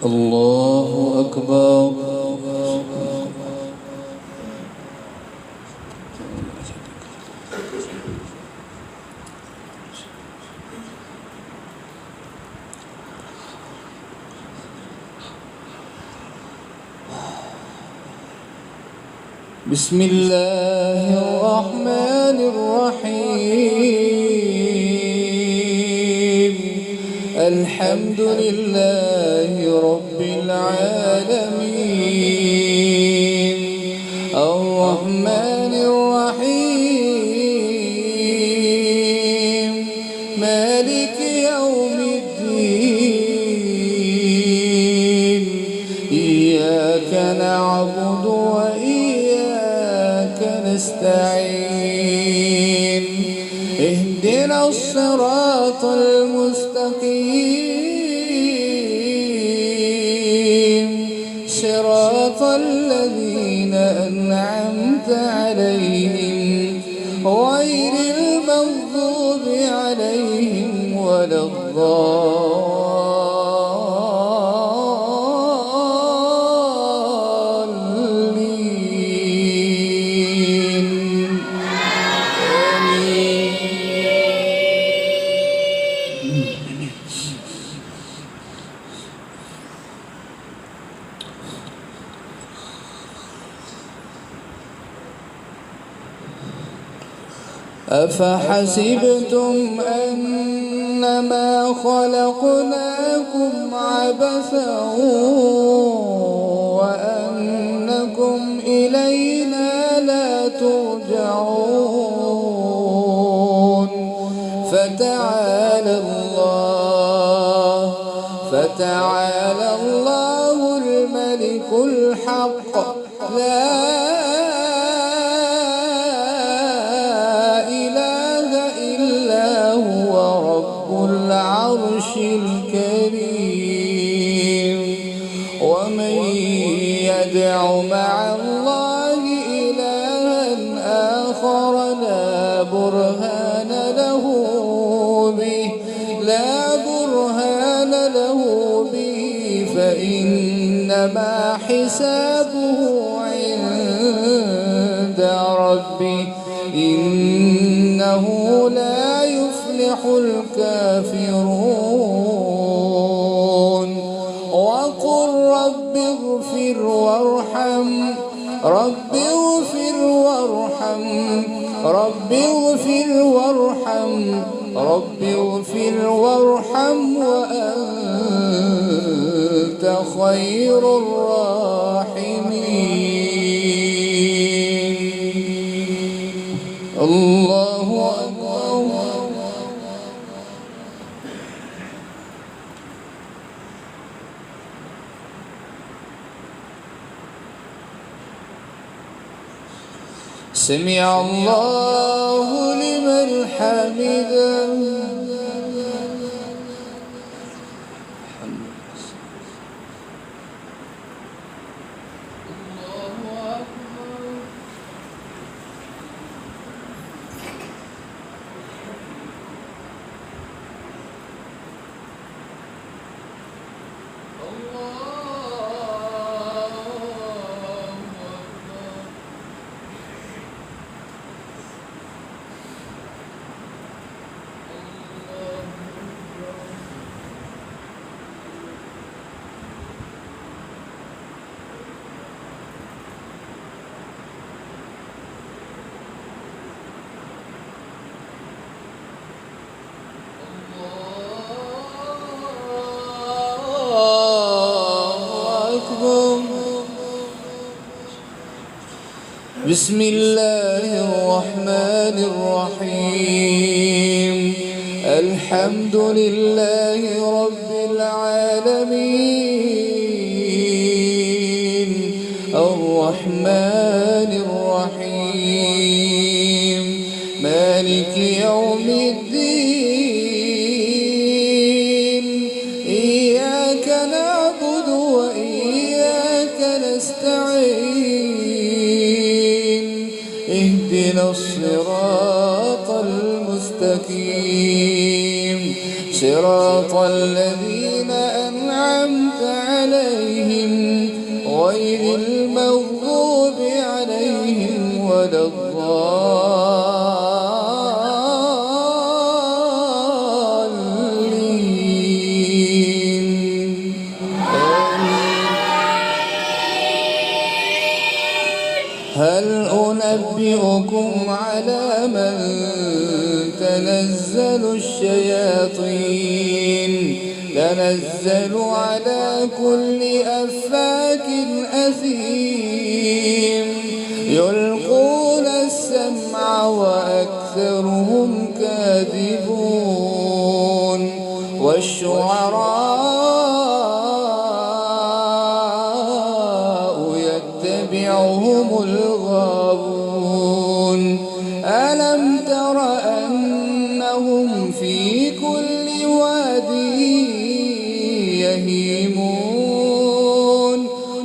الله أكبر. بسم الله الرحمن الرحيم. الحمد لله رب العالمين، الرحمن الرحيم، مالك يوم الدين. إياك نعبد وإياك نستعين. اهدنا الصراط المستقيم، صراط الذين أنعمت عليهم غير المغضوب عليهم ولا الضالين. أفحسبتم أنما خلقناكم عبثا وأنكم إلينا لا ترجعون. فتعالى الله الملك الحق، لا العرش الكريم. ومن يدع مع الله إلها آخر لا برهان له به فإنما حسابه عند ربه، إنه لا يفلح الكافرون. وقل رب اغفر وارحم، رب اغفر وارحم، رب اغفر وارحم، رب اغفر وارحم وأنت خير الراحمين. الله أكبر. سمع الله لمن حمده. بسم الله الرحمن الرحيم. الحمد لله رب العالمين، الرحمن الرحيم، مالك يوم الدين. إياك نعبد وإياك نستعين. اهدنا الصراط المستقيم، صراط الذين أنعمت عليهم عليهم غير المغضوب عليهم ولا الضالين. هل أنبئكم على من تنزل الشياطين؟ تنزل على كل أفاك أثيم يلقون السمع وأكثرهم كاذبون والشعراء يتبعهم الغاوون. ألم تر أنهم في كل واد يهيمون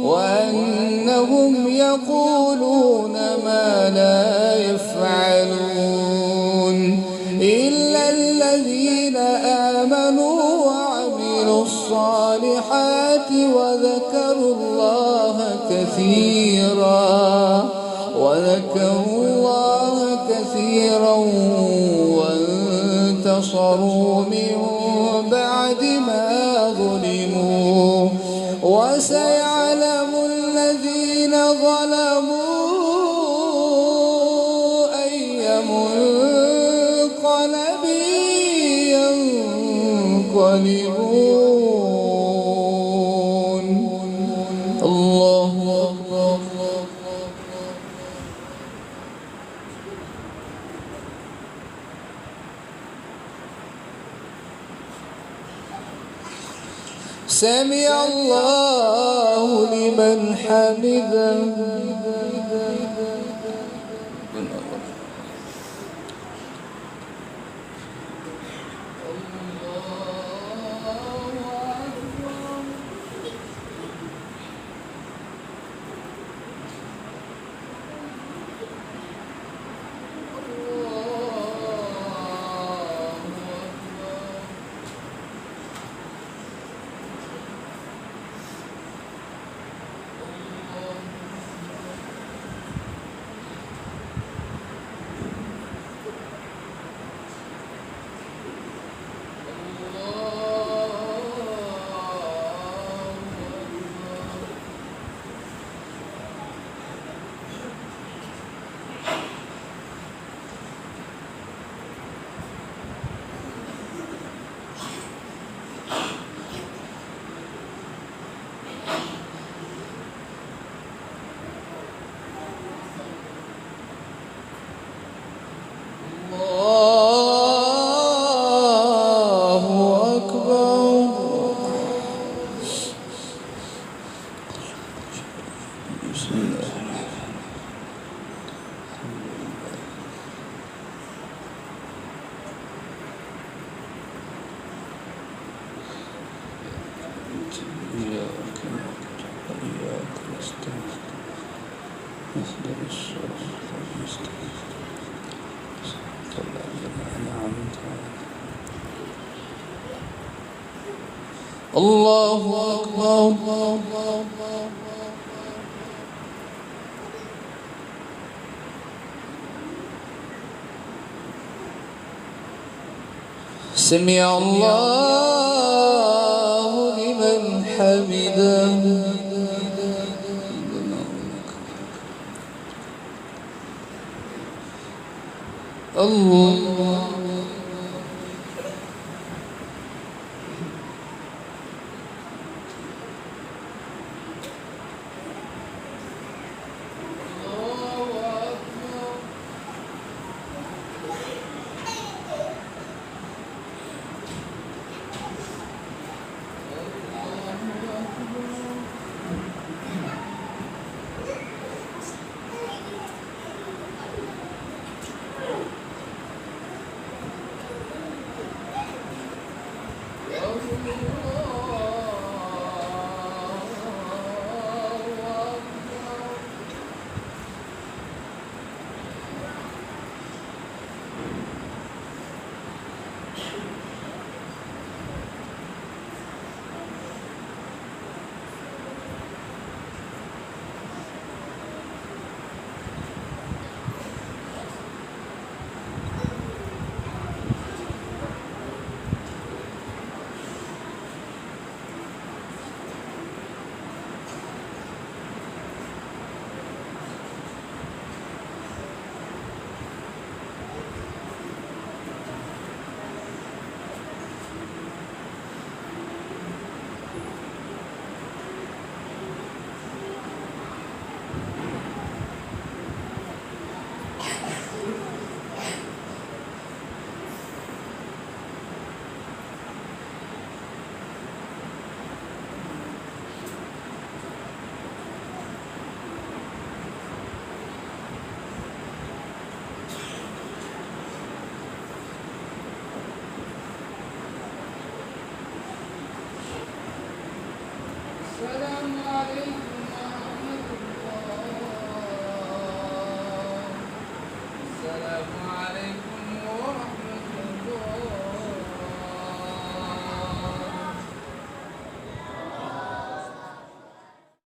وأنهم يقولون ما لا يفعلون إلا الذين آمنوا وعملوا الصالحات وذكروا الله كثيرا وانتصروا من بعد ما ظلموا وسيعلم الذين ظلموا أي منقلب ينقلبون. الله أكبر. سمع الله لمن حمده. الله أكبر. سمع الله لمن حمده. الله السلام عليكم ورحمة الله. السلام عليكم.